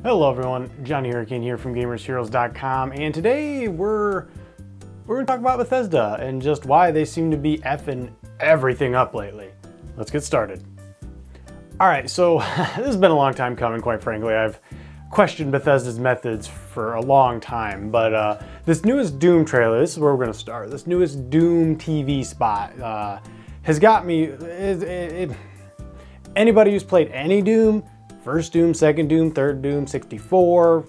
Hello everyone, Johnny Hurricane here from GamersHeroes.com, and today we're going to talk about Bethesda and just why they seem to be effing everything up lately. Let's get started. Alright, so this has been a long time coming, quite frankly. I've questioned Bethesda's methods for a long time, but this newest Doom trailer, this is where we're going to start. This newest Doom TV spot has got me... Anybody who's played any Doom, first Doom, second Doom, third Doom, 64,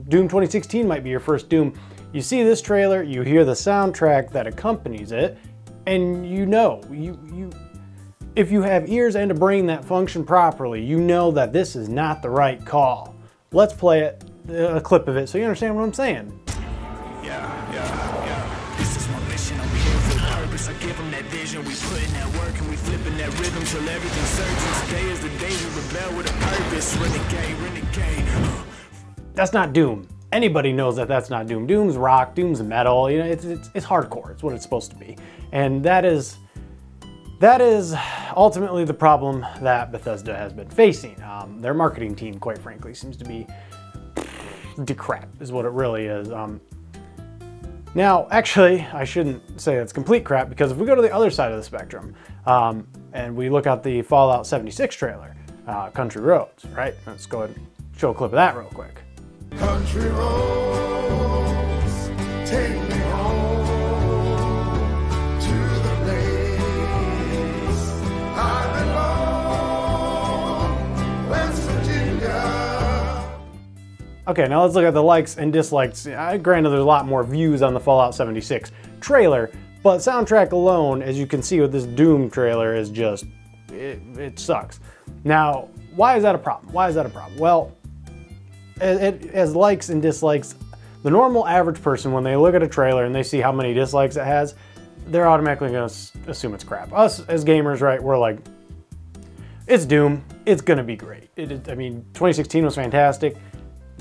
Doom 2016 might be your first Doom. You see this trailer, you hear the soundtrack that accompanies it, and you know, if you have ears and a brain that function properly, you know that this is not the right call. Let's play it, a clip of it, so you understand what I'm saying. This is my mission, I'm here for a purpose. I give them that vision, we put in that work and we flipping that rhythm till everything surges. Today is the day we rebel with a purpose. Renegade. That's not Doom. Anybody knows that that's not Doom. Doom's rock, Doom's metal, you know, it's hardcore, it's what it's supposed to be. And that is ultimately the problem that Bethesda has been facing. Their marketing team, quite frankly, seems to be crap, is what it really is. Now, actually, I shouldn't say it's complete crap, because if we go to the other side of the spectrum, and we look at the Fallout 76 trailer, Country Roads, right? Let's go ahead and show a clip of that real quick. Country roads, take me home to the place I belong, West Virginia. Okay, now let's look at the likes and dislikes. Granted, there's a lot more views on the Fallout 76 trailer, but soundtrack alone, as you can see with this Doom trailer, is just, it sucks. Now, why is that a problem? Why is that a problem? Well, as likes and dislikes, the normal average person, when they look at a trailer and they see how many dislikes it has, they're automatically going to assume it's crap. Us as gamers, right, we're like, it's Doom, it's going to be great. I mean, 2016 was fantastic.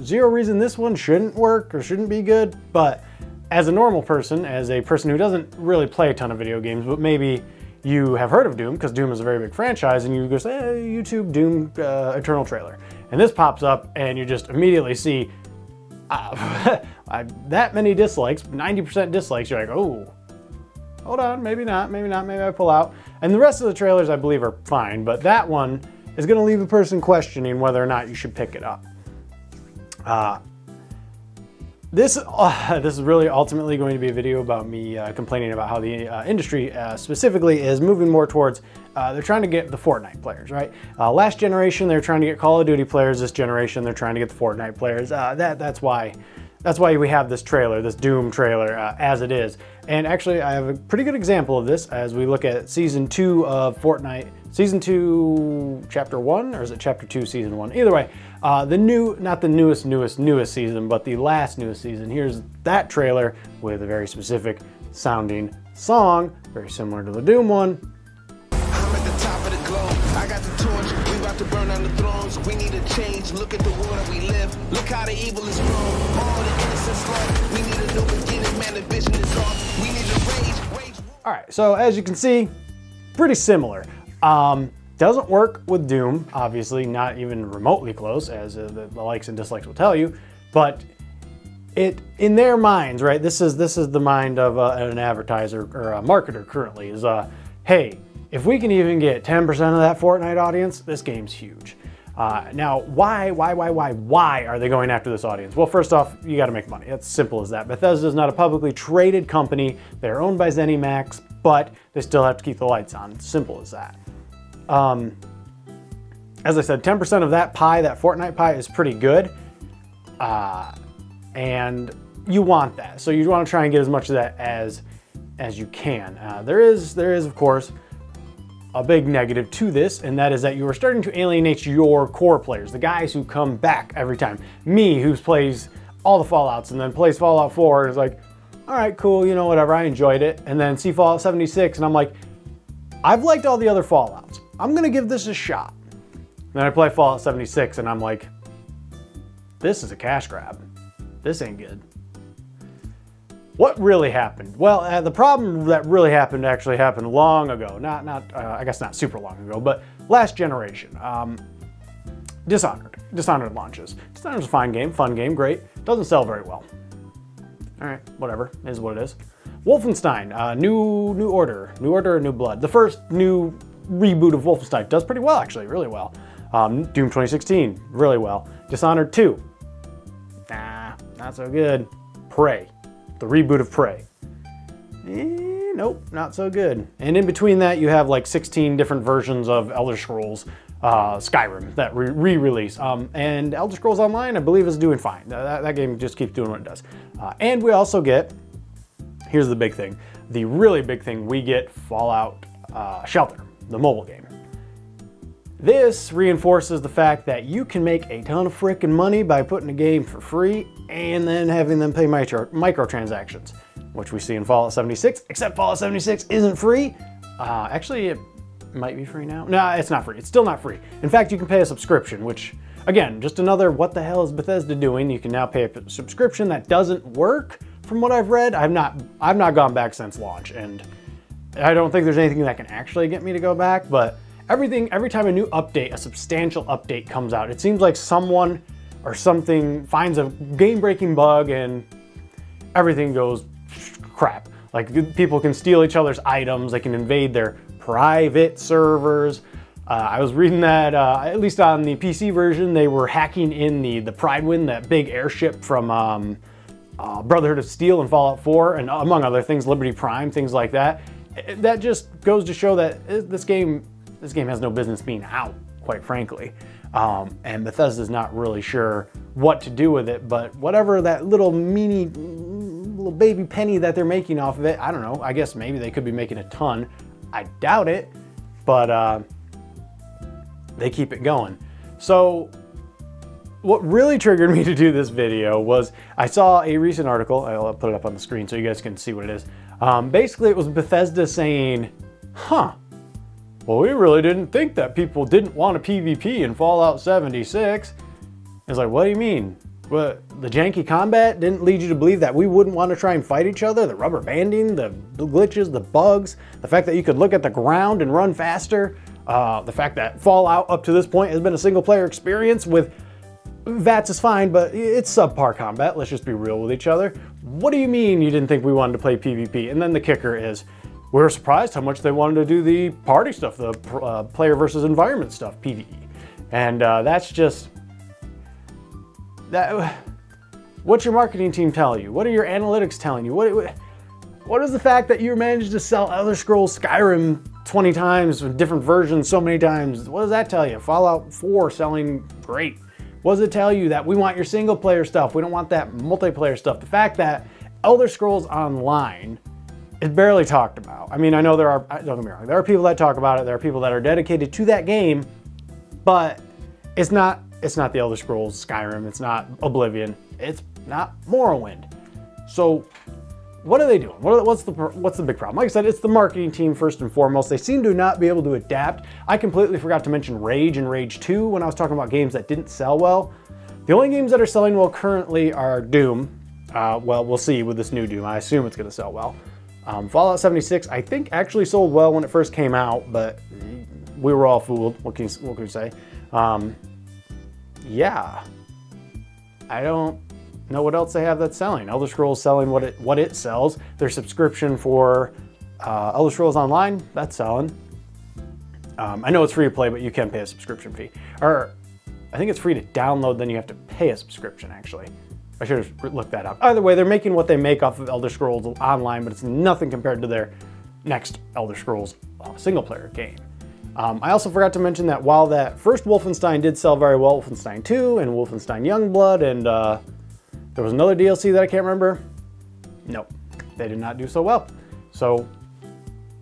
Zero reason this one shouldn't work or shouldn't be good, but as a normal person, as a person who doesn't really play a ton of video games, but maybe you have heard of Doom, because Doom is a very big franchise, and you go say, hey, YouTube Doom Eternal trailer. And this pops up, and you just immediately see that many dislikes, 90% dislikes. You're like, oh, hold on, maybe not, maybe I pull out. And the rest of the trailers, I believe, are fine, but that one is going to leave the person questioning whether or not you should pick it up. This is really ultimately going to be a video about me complaining about how the industry specifically is moving more towards, they're trying to get the Fortnite players, right? Last generation, they're trying to get Call of Duty players. This generation, they're trying to get the Fortnite players. That's why we have this trailer, this Doom trailer, as it is. And actually, I have a pretty good example of this as we look at Season 2 of Fortnite. Season 2, Chapter 1, or is it Chapter 2, Season 1? Either way, not the newest season, but the last newest season. Here's that trailer with a very specific sounding song, very similar to the Doom one. I'm at the top of the globe. I got the torch. We about to burn on the thrones. We need a change. Look at the world that we live. Look how the evil is grown. All the innocence lost. We need a new beginning. Man, the vision is off. We need a rage. All right, so as you can see, pretty similar. Doesn't work with Doom, obviously, not even remotely close, as the likes and dislikes will tell you, but in their minds, right, this is the mind of an advertiser or a marketer currently, is, hey, if we can even get 10% of that Fortnite audience, this game's huge. Now, why are they going after this audience? Well, first off, you gotta make money. It's simple as that. Bethesda is not a publicly traded company. They're owned by ZeniMax, but they still have to keep the lights on. It's simple as that. As I said, 10% of that pie, that Fortnite pie, is pretty good. And you want that. So you want to try and get as much of that as you can. There is, of course, a big negative to this, and that is that you are starting to alienate your core players, the guys who come back every time. Me, who plays all the Fallouts and then plays Fallout 4 and is like, all right, cool, you know, whatever, I enjoyed it. And then see Fallout 76 and I'm like, I've liked all the other Fallouts. I'm gonna give this a shot. Then I play Fallout 76 and I'm like, this is a cash grab. This ain't good. What really happened? Well, the problem that really happened actually happened long ago. I guess not super long ago, but last generation. Dishonored. Dishonored launches. Dishonored's a fine game, fun game, great. Doesn't sell very well. All right, whatever, is what it is. Wolfenstein, New Order, New Blood. The first new reboot of Wolfenstein does pretty well, actually, really well. Doom 2016, really well. Dishonored 2, nah, not so good. Prey, the reboot of Prey. Nope, not so good. And in between that, you have like 16 different versions of Elder Scrolls Skyrim that re-release. And Elder Scrolls Online, I believe, is doing fine. That game just keeps doing what it does. And we also get, here's the big thing, the really big thing, we get Fallout Shelter, the mobile game. This reinforces the fact that you can make a ton of frickin' money by putting a game for free and then having them pay microtransactions, which we see in Fallout 76, except Fallout 76 isn't free. Actually, it might be free now. No, it's not free. It's still not free. In fact, you can pay a subscription, which, again, just another what the hell is Bethesda doing? You can now pay a subscription that doesn't work, from what I've read. I've not gone back since launch, and I don't think there's anything that can actually get me to go back, but every time a new update, a substantial update comes out, it seems like someone or something finds a game-breaking bug and everything goes crap. Like, people can steal each other's items, they can invade their private servers. I was reading that, at least on the PC version, they were hacking in the Pridewind, that big airship from Brotherhood of Steel and Fallout 4, and among other things, Liberty Prime, things like that. That just goes to show that this game has no business being out, quite frankly. And Bethesda's not really sure what to do with it, but whatever that little baby penny that they're making off of it, I don't know, I guess maybe they could be making a ton. I doubt it, but they keep it going. So what really triggered me to do this video was I saw a recent article, I'll put it up on the screen so you guys can see what it is. Basically it was Bethesda saying, well, we really didn't think that people didn't want a PvP in Fallout 76. It's like, what do you mean? What, the janky combat didn't lead you to believe that we wouldn't want to try and fight each other? The rubber banding, the glitches, the bugs, the fact that you could look at the ground and run faster, the fact that Fallout up to this point has been a single player experience with VATS is fine, but it's subpar combat. Let's just be real with each other. What do you mean you didn't think we wanted to play PvP? And then the kicker is, we were surprised how much they wanted to do the party stuff, the player versus environment stuff, PvE. And that's just, what's your marketing team telling you? What are your analytics telling you? What is the fact that you managed to sell Elder Scrolls Skyrim 20 times with different versions so many times? What does that tell you? Fallout 4 selling great. What does it tell you? That we want your single player stuff. We don't want that multiplayer stuff. The fact that Elder Scrolls Online is barely talked about. I mean, I know don't get me wrong, there are people that talk about it, there are people that are dedicated to that game, but it's not the Elder Scrolls Skyrim, it's not Oblivion, it's not Morrowind. So what are they doing? What's the big problem? Like I said, it's the marketing team first and foremost. They seem to not be able to adapt. I completely forgot to mention Rage and Rage 2 when I was talking about games that didn't sell well. The only games that are selling well currently are Doom. Well, we'll see with this new Doom. I assume it's gonna sell well. Fallout 76, I think, actually sold well when it first came out, but we were all fooled. What can we say? Yeah, I don't know what else they have that's selling. Elder Scrolls selling what it sells. Their subscription for Elder Scrolls Online, that's selling. I know it's free to play, but you can pay a subscription fee. Or I think it's free to download, then you have to pay a subscription, actually. I should have looked that up. Either way, they're making what they make off of Elder Scrolls Online, but it's nothing compared to their next Elder Scrolls single player game. I also forgot to mention that while that first Wolfenstein did sell very well, Wolfenstein 2 and Wolfenstein Youngblood, and there was another DLC that I can't remember. Nope, they did not do so well. So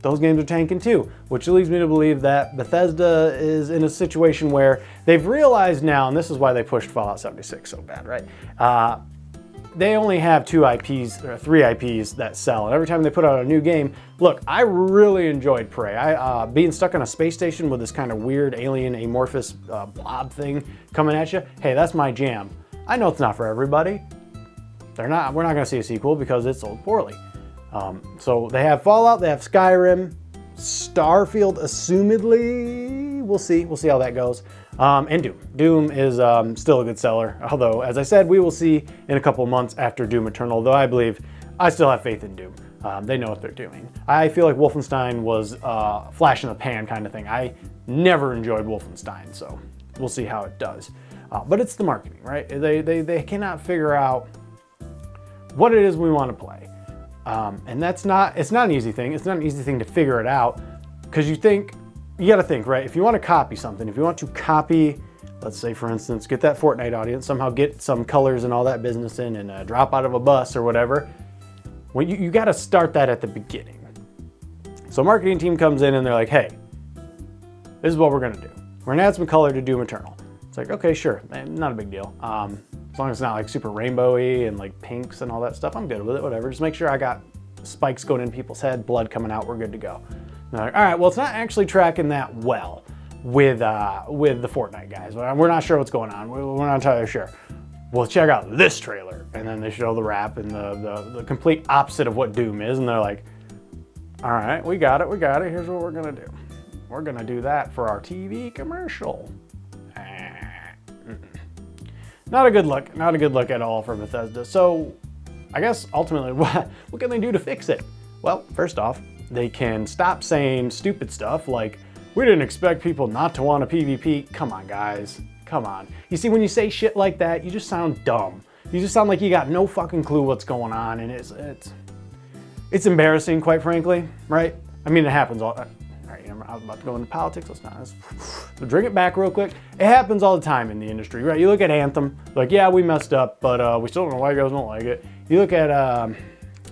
those games are tanking too, which leads me to believe that Bethesda is in a situation where they've realized now, and this is why they pushed Fallout 76 so bad, right? They only have 2 IPs, or 3 IPs that sell, and every time they put out a new game, look, I really enjoyed Prey. Being stuck on a space station with this kind of weird alien amorphous blob thing coming at you, hey, that's my jam. I know it's not for everybody. We're not gonna see a sequel because it sold poorly. So they have Fallout, they have Skyrim, Starfield, assumedly, we'll see how that goes. And Doom. Doom is still a good seller, although, as I said, we will see in a couple months after Doom Eternal, though I still have faith in Doom. They know what they're doing. I feel like Wolfenstein was flash in the pan kind of thing. I never enjoyed Wolfenstein, so we'll see how it does. But it's the marketing, right? They cannot figure out what it is we want to play. And it's not an easy thing. It's not an easy thing to figure it out, because you got to think, right? If you want to copy something, if you want to copy, let's say for instance, get that Fortnite audience, somehow get some colors and all that business in and drop out of a bus or whatever, well, you got to start that at the beginning. So marketing team comes in and they're like, hey, this is what we're going to do. We're going to add some color to Doom Eternal. It's like, okay, sure, not a big deal. As long as it's not like super rainbowy and like pinks and all that stuff, I'm good with it, whatever. Just make sure I got spikes going in people's head, blood coming out, we're good to go. And they're like, all right, well, it's not actually tracking that well with the Fortnite guys. We're not sure what's going on. We're not entirely sure. Well, check out this trailer. And then they show the rap and the complete opposite of what Doom is. And they're like, all right, we got it. Here's what we're gonna do. We're gonna do that for our TV commercial. Not a good look. Not a good look at all for Bethesda. So I guess ultimately, what can they do to fix it? Well, first off, they can stop saying stupid stuff like, we didn't expect people not to want a PvP. Come on, guys. Come on. You see, when you say shit like that, you just sound dumb. You just sound like you got no fucking clue what's going on, and it's embarrassing, quite frankly, right? I mean, it happens all. Right, I was about to go into politics. Let's bring it back real quick. It happens all the time in the industry, right? You look at Anthem, like, yeah, we messed up, but we still don't know why you guys don't like it. You look at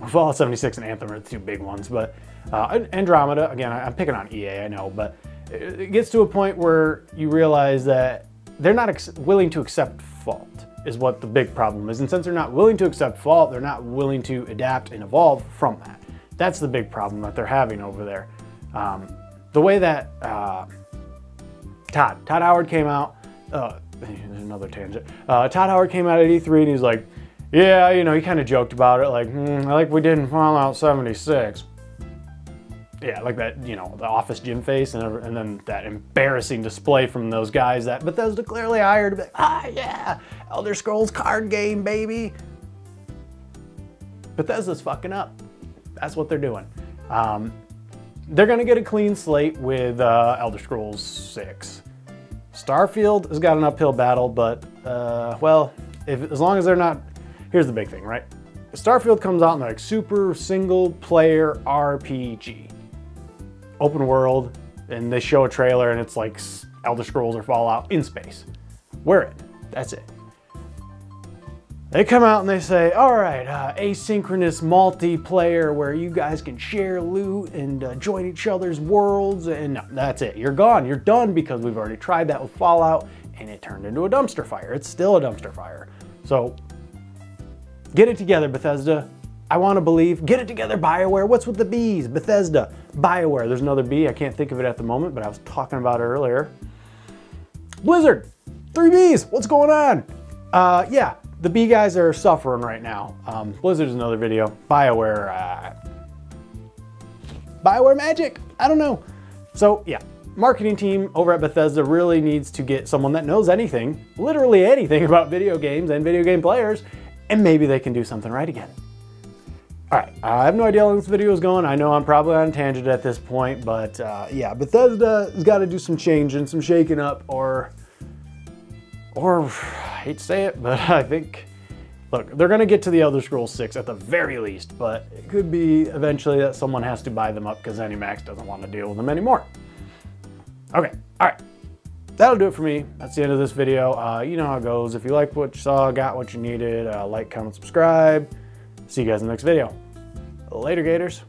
Fallout 76 and Anthem are the two big ones, but Andromeda, again, I'm picking on EA, I know, but it gets to a point where you realize that they're not willing to accept fault, is what the big problem is. And since they're not willing to accept fault, they're not willing to adapt and evolve from that. That's the big problem that they're having over there. The way that Todd Howard came out, there's another tangent. Todd Howard came out at E3 and he's like, yeah, you know, he kind of joked about it, like, like we did in Fallout 76. Yeah, like that, you know, the Office gym face, and then that embarrassing display from those guys that Bethesda clearly hired to be like, yeah, Elder Scrolls card game, baby. Bethesda's fucking up. That's what they're doing. They're gonna get a clean slate with Elder Scrolls 6. Starfield has got an uphill battle, but, well, as long as they're not, here's the big thing, right? Starfield comes out in like super single player RPG. Open world, and they show a trailer and it's like Elder Scrolls or Fallout in space. We're in. That's it. They come out and they say, all right, asynchronous multiplayer where you guys can share loot and join each other's worlds, and no, that's it. You're gone. You're done, because we've already tried that with Fallout and it turned into a dumpster fire. It's still a dumpster fire. So get it together, Bethesda. I want to believe. Get it together, BioWare. What's with the B's? Bethesda, BioWare. There's another B. I can't think of it at the moment, but I was talking about it earlier. Blizzard, 3 B's. What's going on? Yeah, the B guys are suffering right now. Blizzard's another video. BioWare, BioWare magic. I don't know. So yeah, marketing team over at Bethesda really needs to get someone that knows anything, literally anything about video games and video game players, and maybe they can do something right again. All right, I have no idea how long this video is going. I know I'm probably on a tangent at this point, but yeah, Bethesda has got to do some changing, some shaking up, or I hate to say it, but I think, look, they're going to get to the Elder Scrolls 6 at the very least, but it could be eventually that someone has to buy them up because ZeniMax doesn't want to deal with them anymore. Okay, all right. That'll do it for me. That's the end of this video. You know how it goes. If you liked what you saw, got what you needed, like, comment, subscribe. See you guys in the next video. Later, Gators.